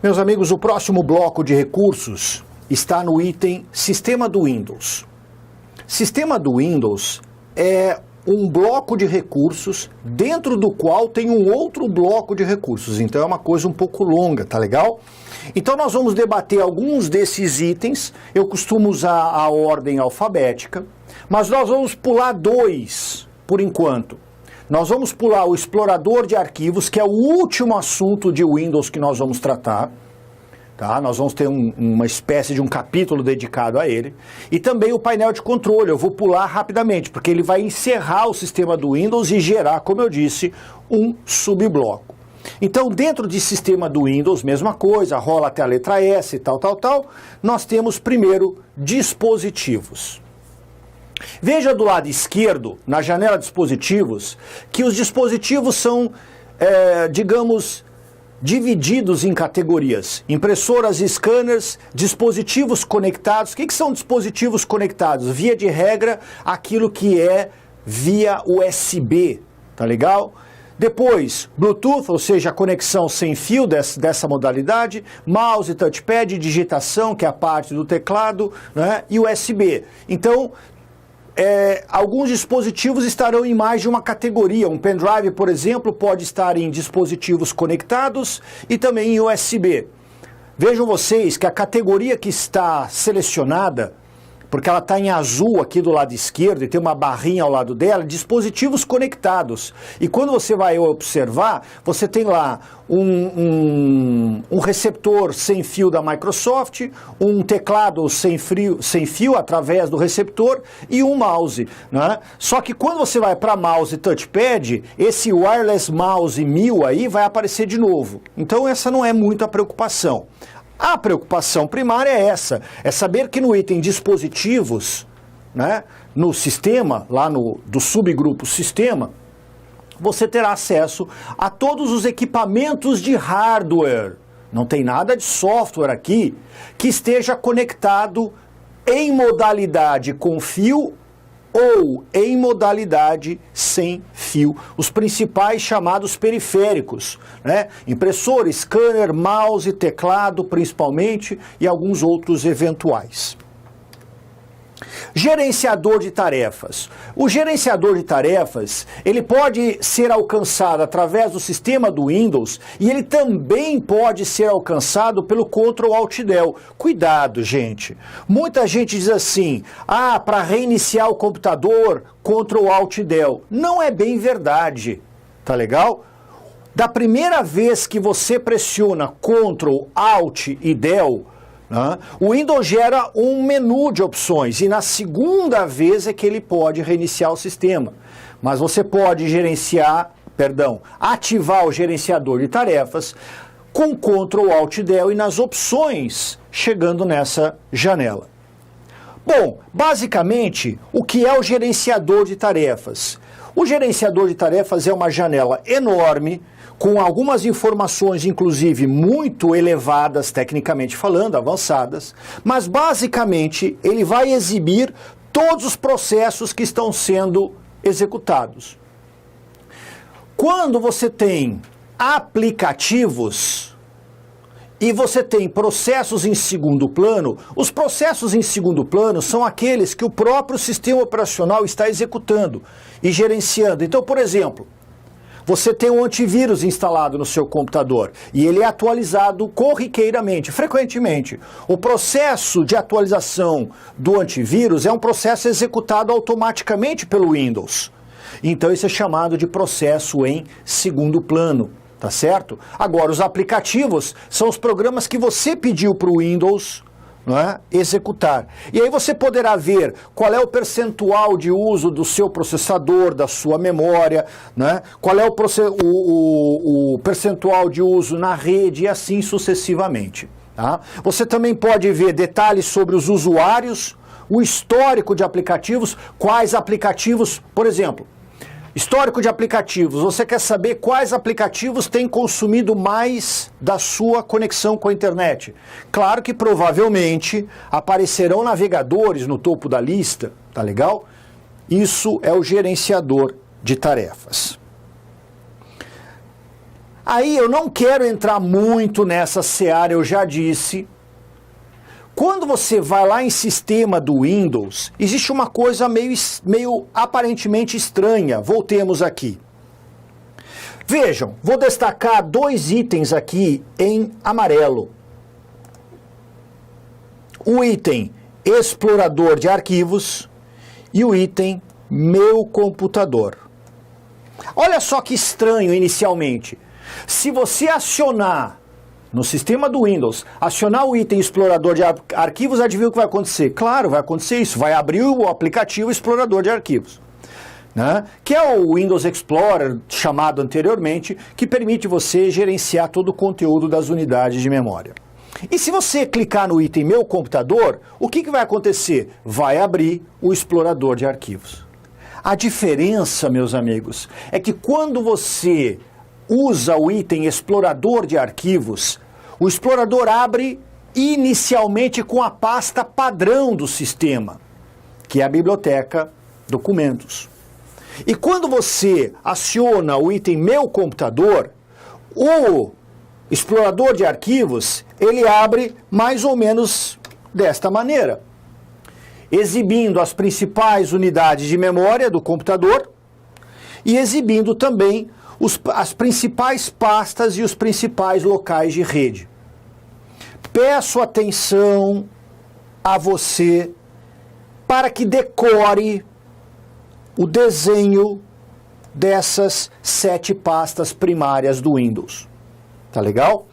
Meus amigos, o próximo bloco de recursos está no item Sistema do Windows. Sistema do Windows é um bloco de recursos dentro do qual tem um outro bloco de recursos. Então é uma coisa um pouco longa, tá legal? Então nós vamos debater alguns desses itens. Eu costumo usar a ordem alfabética, mas nós vamos pular dois por enquanto. Nós vamos pular o explorador de arquivos, que é o último assunto de Windows que nós vamos tratar. Tá? Nós vamos ter uma espécie de um capítulo dedicado a ele. E também o painel de controle. Eu vou pular rapidamente, porque ele vai encerrar o sistema do Windows e gerar, como eu disse, um subbloco. Então, dentro de sistema do Windows, mesma coisa, rola até a letra S e tal. Nós temos primeiro dispositivos. Veja do lado esquerdo, na janela dispositivos, que os dispositivos são, digamos, divididos em categorias. Impressoras e scanners, dispositivos conectados. O que são dispositivos conectados? Via de regra, aquilo que é via USB, tá legal? Depois, Bluetooth, ou seja, a conexão sem fio dessa modalidade, mouse, touchpad, digitação, que é a parte do teclado, né? E USB. Então, alguns dispositivos estarão em mais de uma categoria. Um pendrive, por exemplo, pode estar em dispositivos conectados e também em USB. Vejam vocês que a categoria que está selecionada, porque ela está em azul aqui do lado esquerdo e tem uma barrinha ao lado dela, dispositivos conectados. E quando você vai observar, você tem lá um receptor sem fio da Microsoft, um teclado sem fio através do receptor e um mouse, né? Só que quando você vai para mouse e touchpad, esse wireless mouse 1000 aí vai aparecer de novo. Então essa não é muita preocupação. A preocupação primária é essa, é saber que no item dispositivos, né, no sistema, lá do subgrupo sistema, você terá acesso a todos os equipamentos de hardware. Não tem nada de software aqui que esteja conectado em modalidade com fio ou em modalidade sem fio, os principais chamados periféricos, né? Impressora, scanner, mouse, teclado principalmente e alguns outros eventuais. Gerenciador de tarefas. O gerenciador de tarefas, ele pode ser alcançado através do sistema do Windows e ele também pode ser alcançado pelo Ctrl Alt Del. Cuidado, gente. Muita gente diz assim, para reiniciar o computador, Ctrl Alt Del. Não é bem verdade, tá legal? Da primeira vez que você pressiona Ctrl Alt e Del, o Windows gera um menu de opções e na segunda vez é que ele pode reiniciar o sistema. Mas você pode ativar o gerenciador de tarefas com Ctrl Alt Del e nas opções chegando nessa janela. Bom, basicamente, o que é o gerenciador de tarefas? O gerenciador de tarefas é uma janela enorme, com algumas informações, inclusive, muito elevadas, tecnicamente falando, avançadas, mas, basicamente, ele vai exibir todos os processos que estão sendo executados. Quando você tem aplicativos e você tem processos em segundo plano, os processos em segundo plano são aqueles que o próprio sistema operacional está executando e gerenciando. Então, por exemplo, você tem um antivírus instalado no seu computador e ele é atualizado corriqueiramente, frequentemente. O processo de atualização do antivírus é um processo executado automaticamente pelo Windows. Então isso é chamado de processo em segundo plano, tá certo? Agora, os aplicativos são os programas que você pediu para o Windows, não é, executar. E aí você poderá ver qual é o percentual de uso do seu processador, da sua memória, né? Qual é o percentual de uso na rede e assim sucessivamente. Tá? Você também pode ver detalhes sobre os usuários, o histórico de aplicativos, quais aplicativos, por exemplo, histórico de aplicativos, você quer saber quais aplicativos têm consumido mais da sua conexão com a internet. Claro que provavelmente aparecerão navegadores no topo da lista, tá legal? Isso é o gerenciador de tarefas. Aí eu não quero entrar muito nessa seara, eu já disse. Quando você vai lá em sistema do Windows, existe uma coisa meio aparentemente estranha. Voltemos aqui. Vejam, vou destacar 2 itens aqui em amarelo. O item explorador de arquivos e o item meu computador. Olha só que estranho inicialmente. Se você acionar no sistema do Windows, acionar o item explorador de arquivos, adivinha o que vai acontecer? Claro, vai acontecer isso. Vai abrir o aplicativo explorador de arquivos, né? Que é o Windows Explorer, chamado anteriormente, que permite você gerenciar todo o conteúdo das unidades de memória. E se você clicar no item meu computador, o que vai acontecer? Vai abrir o explorador de arquivos. A diferença, meus amigos, é que quando você usa o item explorador de arquivos, o explorador abre inicialmente com a pasta padrão do sistema, que é a biblioteca documentos. E quando você aciona o item meu computador, o explorador de arquivos, ele abre mais ou menos desta maneira, exibindo as principais unidades de memória do computador e exibindo também as principais pastas e os principais locais de rede. Peço atenção a você para que decore o desenho dessas 7 pastas primárias do Windows. Tá legal?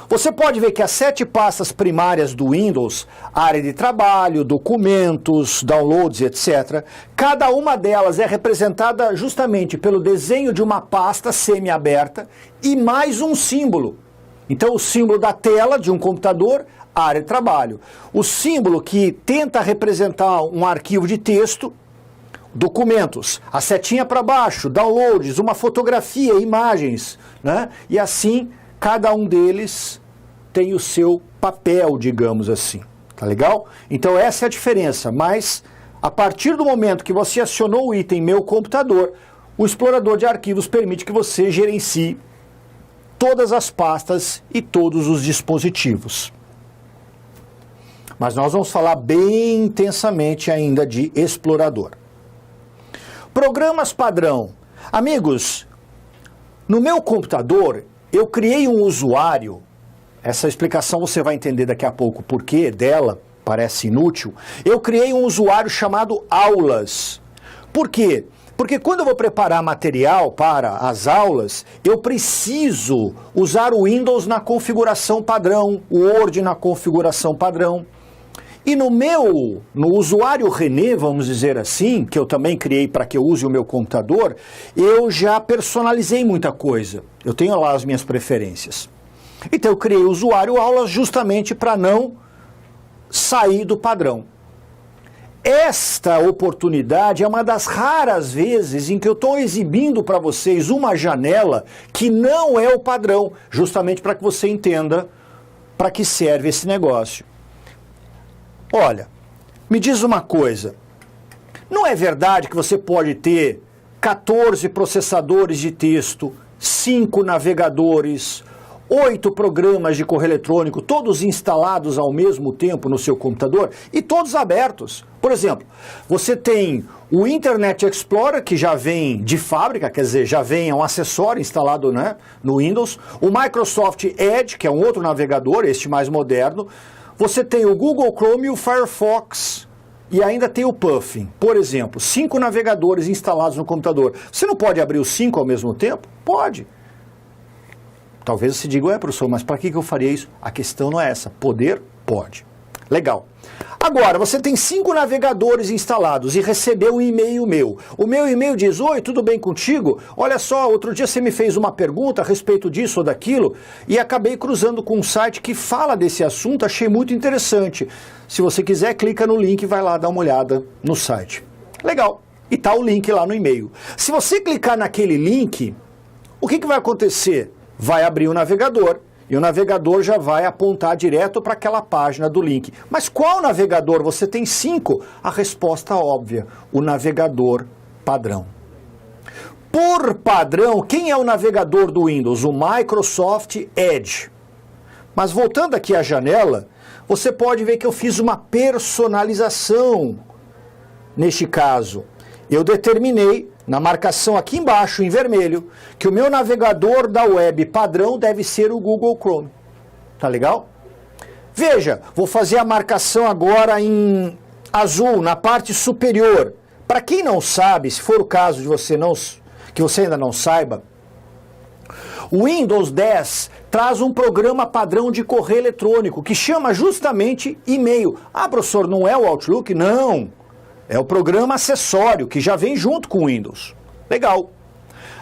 Você pode ver que as 7 pastas primárias do Windows, área de trabalho, documentos, downloads, etc., cada uma delas é representada justamente pelo desenho de uma pasta semi-aberta e mais um símbolo. Então, o símbolo da tela de um computador, área de trabalho. O símbolo que tenta representar um arquivo de texto, documentos, a setinha para baixo, downloads, uma fotografia, imagens, né? E assim, cada um deles tem o seu papel, digamos assim. Tá legal? Então essa é a diferença, mas a partir do momento que você acionou o item meu computador, o explorador de arquivos permite que você gerencie todas as pastas e todos os dispositivos. Mas nós vamos falar bem intensamente ainda de explorador. Programas padrão. Amigos, no meu computador eu criei um usuário, essa explicação você vai entender daqui a pouco o porquê dela, parece inútil. Eu criei um usuário chamado aulas. Por quê? Porque quando eu vou preparar material para as aulas, eu preciso usar o Windows na configuração padrão, o Word na configuração padrão. E no usuário René, vamos dizer assim, que eu também criei para que eu use o meu computador, eu já personalizei muita coisa. Eu tenho lá as minhas preferências. Então eu criei o usuário aulas justamente para não sair do padrão. Esta oportunidade é uma das raras vezes em que eu estou exibindo para vocês uma janela que não é o padrão, justamente para que você entenda para que serve esse negócio. Olha, me diz uma coisa, não é verdade que você pode ter 14 processadores de texto, 5 navegadores, 8 programas de correio eletrônico, todos instalados ao mesmo tempo no seu computador e todos abertos? Por exemplo, você tem o Internet Explorer, que já vem de fábrica, quer dizer, já vem um acessório instalado, né, no Windows, o Microsoft Edge, que é um outro navegador, este mais moderno, você tem o Google Chrome e o Firefox, e ainda tem o Puffin. Por exemplo, 5 navegadores instalados no computador. Você não pode abrir os 5 ao mesmo tempo? Pode. Talvez você diga, professor, mas para que eu faria isso? A questão não é essa. Poder? Pode. Legal. Agora, você tem 5 navegadores instalados e recebeu um e-mail meu. O meu e-mail diz, oi, tudo bem contigo? Olha só, outro dia você me fez uma pergunta a respeito disso ou daquilo e acabei cruzando com um site que fala desse assunto, achei muito interessante. Se você quiser, clica no link e vai lá dar uma olhada no site. Legal. E tá o link lá no e-mail. Se você clicar naquele link, o que vai acontecer? Vai abrir o navegador e o navegador já vai apontar direto para aquela página do link. Mas qual navegador? Você tem 5? A resposta óbvia, o navegador padrão. Por padrão, quem é o navegador do Windows? O Microsoft Edge. Mas voltando aqui à janela, você pode ver que eu fiz uma personalização. Neste caso, eu determinei na marcação aqui embaixo, em vermelho, que o meu navegador da web padrão deve ser o Google Chrome. Tá legal? Veja, vou fazer a marcação agora em azul, na parte superior. Para quem não sabe, se for o caso de que você ainda não saiba, o Windows 10 traz um programa padrão de correio eletrônico que chama justamente e-mail. Ah, professor, não é o Outlook? Não. É o programa acessório que já vem junto com o Windows. Legal.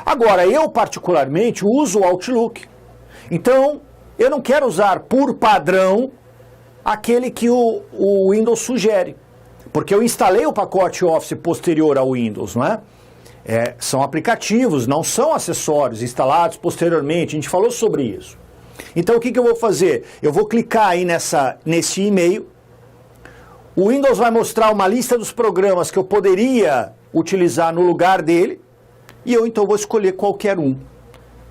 Agora, eu particularmente uso o Outlook. Então, eu não quero usar por padrão aquele que o Windows sugere. Porque eu instalei o pacote Office posterior ao Windows, não é? São aplicativos, não são acessórios instalados posteriormente. A gente falou sobre isso. Então, o que eu vou fazer? Eu vou clicar aí nesse e-mail. O Windows vai mostrar uma lista dos programas que eu poderia utilizar no lugar dele, e eu então vou escolher qualquer um.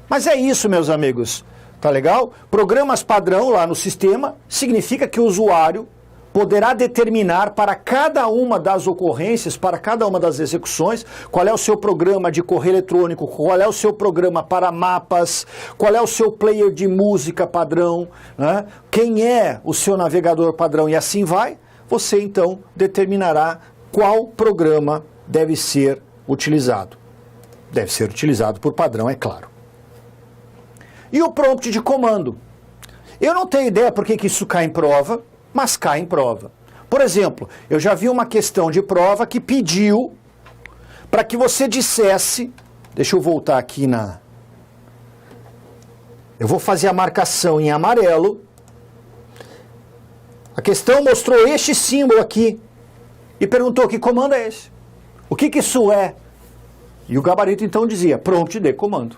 Mas é isso, meus amigos, tá legal? Programas padrão lá no sistema significa que o usuário poderá determinar para cada uma das ocorrências, para cada uma das execuções, qual é o seu programa de correio eletrônico, qual é o seu programa para mapas, qual é o seu player de música padrão, né? Quem é o seu navegador padrão e assim vai. Você então determinará qual programa deve ser utilizado. Deve ser utilizado por padrão, é claro. E o prompt de comando? Eu não tenho ideia por que isso cai em prova, mas cai em prova. Por exemplo, eu já vi uma questão de prova que pediu para que você dissesse... Deixa eu voltar aqui Eu vou fazer a marcação em amarelo. A questão mostrou este símbolo aqui e perguntou que comando é esse? O que isso é? E o gabarito então dizia, prompt de comando.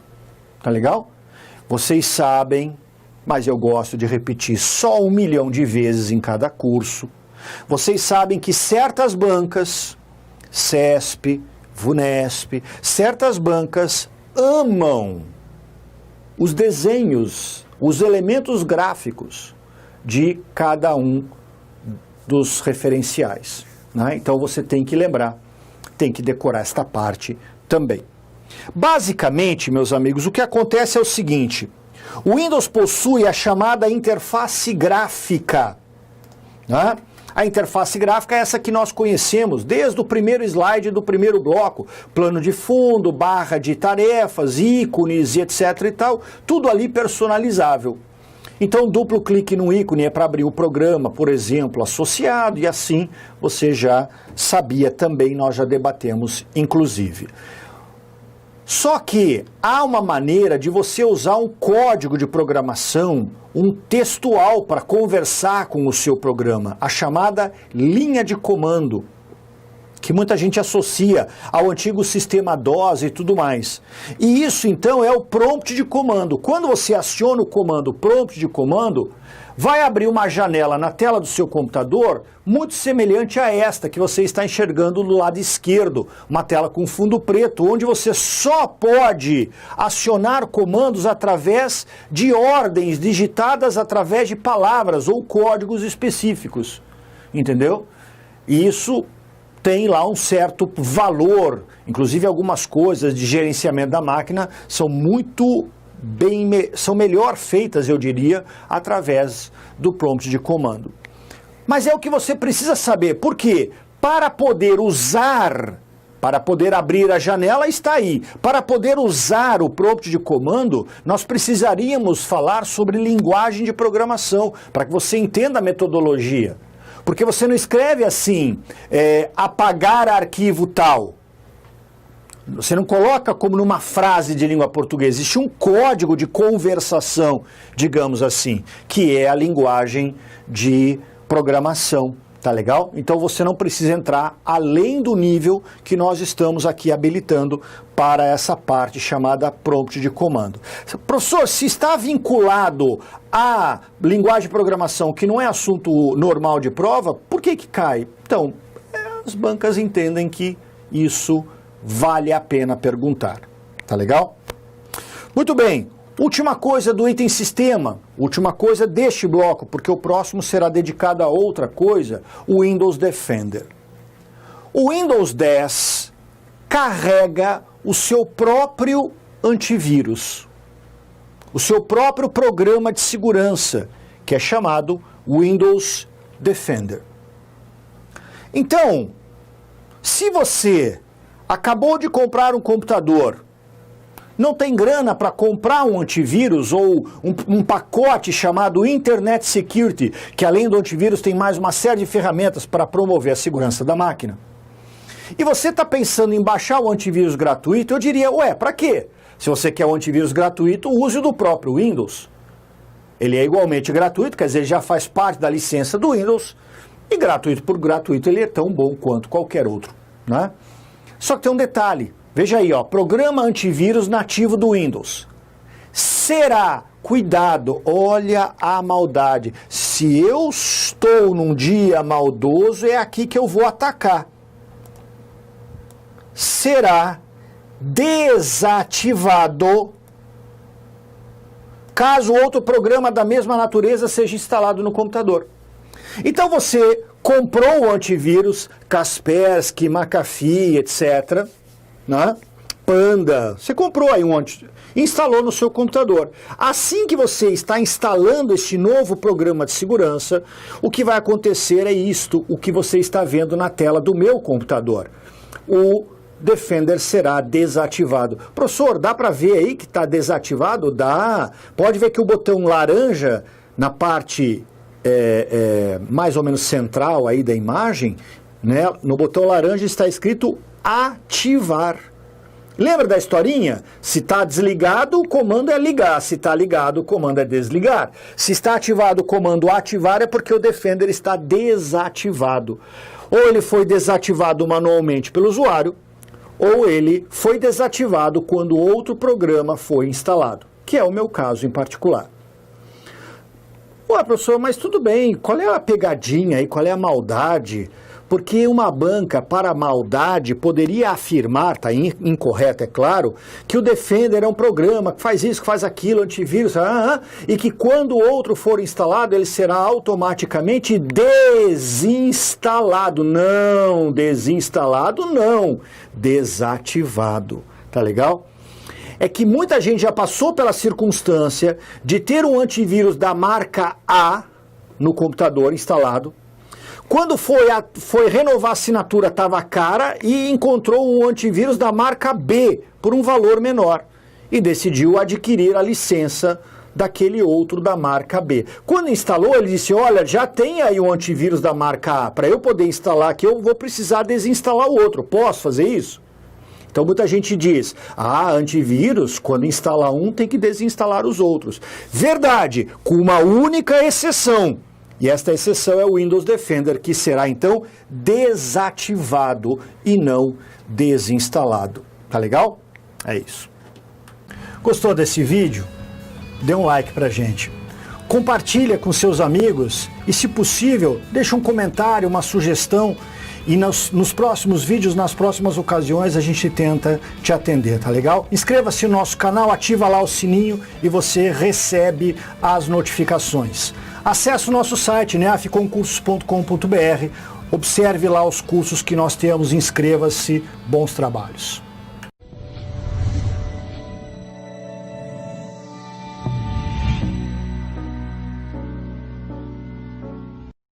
Tá legal? Vocês sabem, mas eu gosto de repetir só 1 milhão de vezes em cada curso. Vocês sabem que certas bancas, CESP, VUNESP, certas bancas amam os desenhos, os elementos gráficos de cada um dos referenciais, né? Então você tem que lembrar, tem que decorar esta parte também. Basicamente, meus amigos, o que acontece é o seguinte: o Windows possui a chamada interface gráfica, né? A interface gráfica é essa que nós conhecemos desde o primeiro slide do primeiro bloco, plano de fundo, barra de tarefas, ícones e etc e tal, tudo ali personalizável. Então, duplo clique no ícone é para abrir o programa, por exemplo, associado, e assim você já sabia também, nós já debatemos, inclusive. Só que há uma maneira de você usar um código de programação, um textual para conversar com o seu programa, a chamada linha de comando, que muita gente associa ao antigo sistema DOS e tudo mais. E isso, então, é o prompt de comando. Quando você aciona o comando prompt de comando, vai abrir uma janela na tela do seu computador muito semelhante a esta que você está enxergando do lado esquerdo, uma tela com fundo preto, onde você só pode acionar comandos através de ordens digitadas através de palavras ou códigos específicos. Entendeu? E isso tem lá um certo valor, inclusive algumas coisas de gerenciamento da máquina são são melhor feitas, eu diria, através do prompt de comando. Mas é o que você precisa saber, porque para poder usar, para poder abrir a janela está aí, para poder usar o prompt de comando, nós precisaríamos falar sobre linguagem de programação, para que você entenda a metodologia. Porque você não escreve assim, apagar arquivo tal. Você não coloca como numa frase de língua portuguesa. Existe um código de conversação, digamos assim, que é a linguagem de programação. Tá legal? Então você não precisa entrar além do nível que nós estamos aqui habilitando para essa parte chamada prompt de comando. Professor, se está vinculado à linguagem de programação, que não é assunto normal de prova, por que cai? Então, as bancas entendem que isso vale a pena perguntar. Tá legal? Muito bem. Última coisa do item sistema, última coisa deste bloco, porque o próximo será dedicado a outra coisa, o Windows Defender. O Windows 10 carrega o seu próprio antivírus, o seu próprio programa de segurança, que é chamado Windows Defender. Então, se você acabou de comprar um computador, não tem grana para comprar um antivírus ou um pacote chamado Internet Security, que além do antivírus tem mais uma série de ferramentas para promover a segurança da máquina, e você está pensando em baixar o antivírus gratuito, eu diria, ué, para quê? Se você quer o antivírus gratuito, use o do próprio Windows. Ele é igualmente gratuito, quer dizer, já faz parte da licença do Windows, e gratuito por gratuito ele é tão bom quanto qualquer outro, né? Só que tem um detalhe. Veja aí, ó, programa antivírus nativo do Windows. Será, cuidado, olha a maldade. Se eu estou num dia maldoso, é aqui que eu vou atacar. Será desativado caso outro programa da mesma natureza seja instalado no computador. Então você comprou o antivírus Kaspersky, McAfee, etc., né? Panda, você comprou aí instalou no seu computador. Assim que você está instalando este novo programa de segurança, o que vai acontecer é isto, o que você está vendo na tela do meu computador. O Defender será desativado. Professor, dá para ver aí que está desativado? Dá. Pode ver que o botão laranja na parte mais ou menos central aí da imagem, né? No botão laranja está escrito ativar. Lembra da historinha? Se está desligado, o comando é ligar. Se está ligado, o comando é desligar. Se está ativado o comando ativar, é porque o Defender está desativado. Ou ele foi desativado manualmente pelo usuário, ou ele foi desativado quando outro programa foi instalado, que é o meu caso em particular. Ué, professor, mas tudo bem, qual é a pegadinha aí, qual é a maldade? Porque uma banca, para a maldade, poderia afirmar, está incorreto, é claro, que o Defender é um programa que faz isso, que faz aquilo, antivírus, e que quando outro for instalado, ele será automaticamente desinstalado. Não, desinstalado não, desativado. Tá legal? É que muita gente já passou pela circunstância de ter um antivírus da marca A no computador instalado. Quando foi renovar a assinatura, estava cara e encontrou um antivírus da marca B por um valor menor e decidiu adquirir a licença daquele outro da marca B. Quando instalou, ele disse, olha, já tem aí um antivírus da marca A, para eu poder instalar aqui, eu vou precisar desinstalar o outro. Posso fazer isso? Então muita gente diz, antivírus, quando instala um, tem que desinstalar os outros. Verdade, com uma única exceção. E esta exceção é o Windows Defender, que será então desativado e não desinstalado. Tá legal? É isso. Gostou desse vídeo? Dê um like pra gente. Compartilha com seus amigos e, se possível, deixa um comentário, uma sugestão. E nos próximos vídeos, nas próximas ocasiões, a gente tenta te atender, tá legal? Inscreva-se no nosso canal, ativa lá o sininho e você recebe as notificações. Acesse o nosso site, neafconcursos.com.br, observe lá os cursos que nós temos, inscreva-se, bons trabalhos.